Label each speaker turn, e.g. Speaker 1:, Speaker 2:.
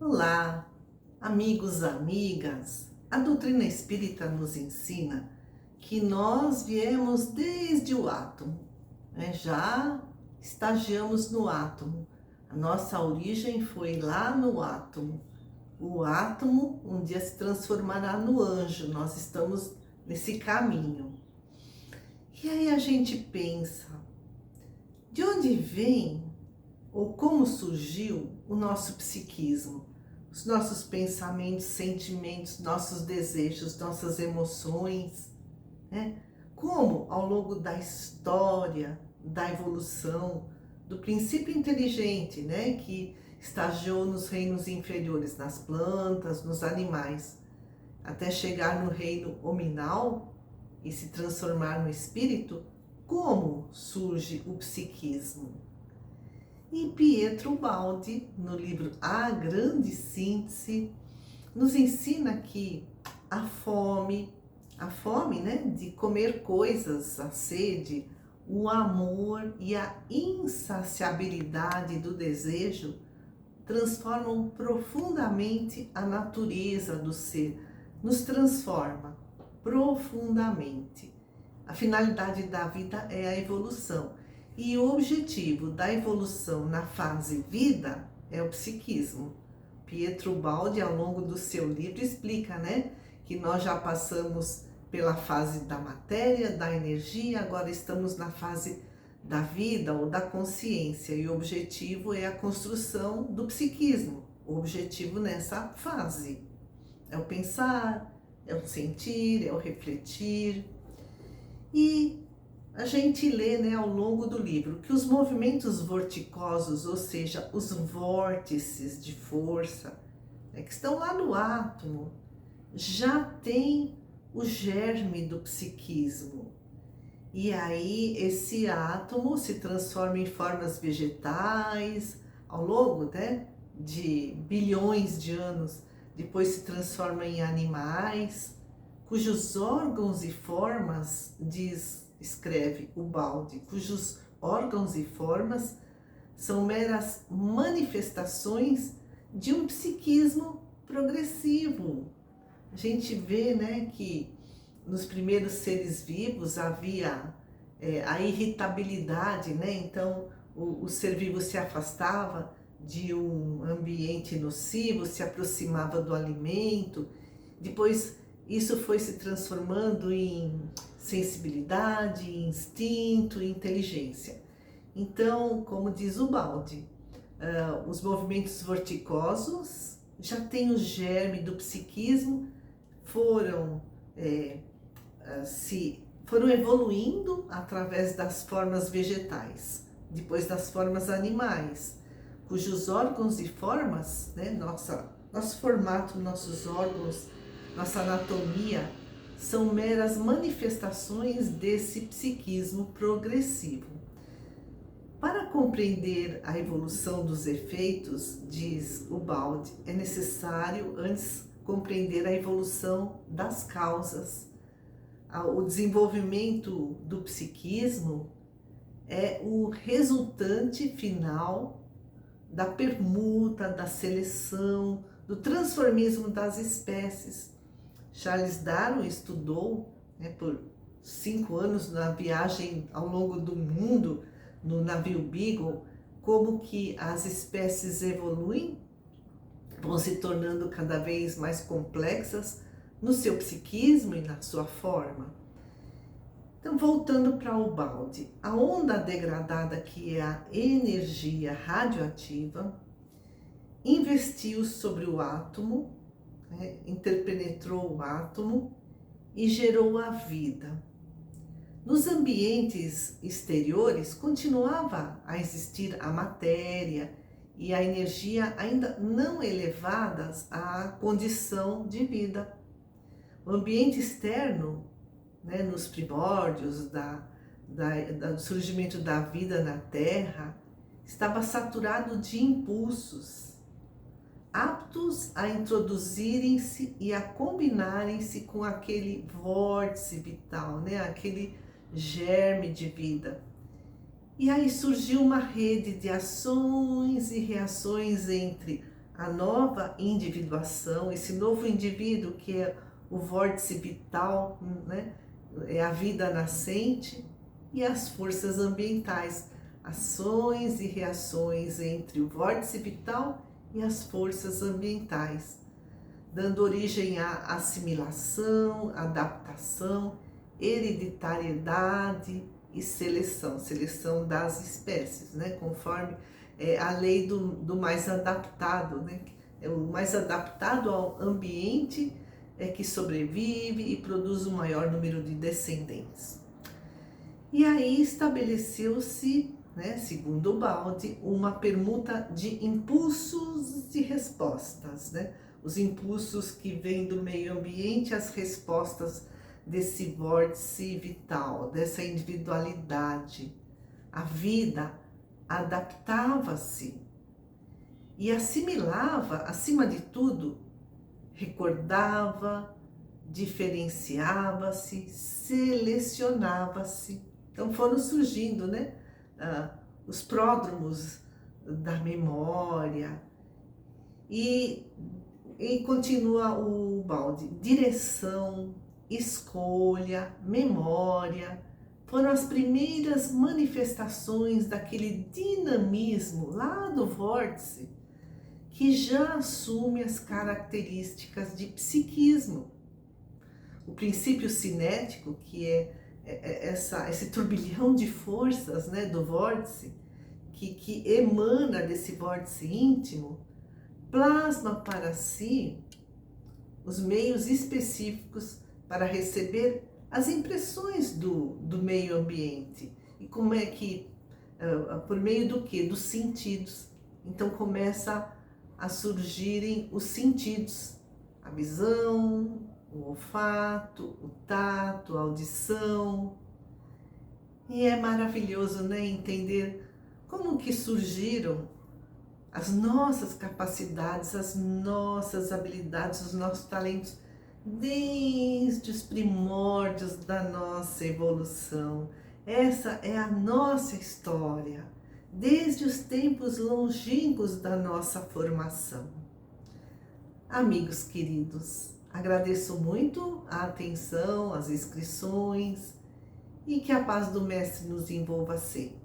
Speaker 1: Olá, amigos, amigas. A doutrina espírita nos ensina que nós viemos desde o átomo, né? Já estagiamos no átomo. A nossa origem foi lá no átomo. O átomo um dia se transformará no anjo. Nós estamos nesse caminho. E aí a gente pensa, de onde vem ou como surgiu o nosso psiquismo? Os nossos pensamentos, sentimentos, nossos desejos, nossas emoções, né? Como ao longo da história, da evolução, do princípio inteligente, né? Que estagiou nos reinos inferiores, nas plantas, nos animais, até chegar no reino hominal e se transformar no espírito, como surge o psiquismo? E Pietro Baldi, no livro A Grande Síntese, nos ensina que a fome, né, de comer coisas, a sede, o amor e a insaciabilidade do desejo transformam profundamente a natureza do ser, nos transforma profundamente. A finalidade da vida é a evolução. E o objetivo da evolução na fase vida é o psiquismo. Pietro Baldi, ao longo do seu livro, explica, né, que nós já passamos pela fase da matéria, da energia, agora estamos na fase da vida ou da consciência. E o objetivo é a construção do psiquismo. O objetivo nessa fase é o pensar, é o sentir, é o refletir. E a gente lê, né, ao longo do livro que os movimentos vorticosos, ou seja, os vórtices de força, né, que estão lá no átomo, já tem o germe do psiquismo. E aí esse átomo se transforma em formas vegetais ao longo, né, de bilhões de anos. Depois se transforma em animais, cujos órgãos e formas, escreve o Baldi, cujos órgãos e formas são meras manifestações de um psiquismo progressivo. A gente vê, né, que nos primeiros seres vivos havia a irritabilidade, né? Então o ser vivo se afastava de um ambiente nocivo, se aproximava do alimento. Depois isso foi se transformando em sensibilidade, instinto e inteligência. Então, como diz o Baldi, os movimentos vorticosos já têm o germe do psiquismo, foram foram evoluindo através das formas vegetais, depois das formas animais, cujos órgãos e formas, né, nosso formato, nossos órgãos, nossa anatomia, são meras manifestações desse psiquismo progressivo. Para compreender a evolução dos efeitos, diz o Baldi, é necessário antes compreender a evolução das causas. O desenvolvimento do psiquismo é o resultante final da permuta, da seleção, do transformismo das espécies. Charles Darwin estudou, né, por 5 anos na viagem ao longo do mundo, no navio Beagle, como que as espécies evoluem, vão se tornando cada vez mais complexas no seu psiquismo e na sua forma. Então, voltando para o Baldi, a onda degradada, que é a energia radioativa, investiu sobre o átomo, né, interpenetrou o átomo e gerou a vida. Nos ambientes exteriores continuava a existir a matéria e a energia ainda não elevadas à condição de vida. O ambiente externo, né, nos primórdios do surgimento da vida na Terra, estava saturado de impulsos, aptos a introduzirem-se e a combinarem-se com aquele vórtice vital, né, aquele germe de vida. E aí surgiu uma rede de ações e reações entre a nova individuação, esse novo indivíduo que é o vórtice vital, né? É a vida nascente, e as forças ambientais, ações e reações entre o vórtice vital e as forças ambientais, dando origem à assimilação, adaptação, hereditariedade e seleção das espécies, né? Conforme a lei do mais adaptado, né? É o mais adaptado ao ambiente que sobrevive e produz o maior número de descendentes. E aí estabeleceu-se, né, segundo o Baldi, uma permuta de impulsos e respostas, né? Os impulsos que vêm do meio ambiente, as respostas desse vórtice vital, dessa individualidade. A vida adaptava-se e assimilava, acima de tudo, recordava, diferenciava-se, selecionava-se. Então foram surgindo, né, os pródromos da memória. E continua o Baldi: direção, escolha, memória, foram as primeiras manifestações daquele dinamismo lá do vórtice, que já assume as características de psiquismo. O princípio cinético, que é esse turbilhão de forças, né, do vórtice, que emana desse vórtice íntimo, plasma para si os meios específicos para receber as impressões do meio ambiente. E como é que, por meio do quê? Dos sentidos. Então começa a surgirem os sentidos, a visão, o olfato, o tato, a audição. E é maravilhoso, né, entender como que surgiram as nossas capacidades, as nossas habilidades, os nossos talentos, desde os primórdios da nossa evolução. Essa é a nossa história, desde os tempos longínquos da nossa formação. Amigos queridos, agradeço muito a atenção, as inscrições, e que a paz do Mestre nos envolva sempre.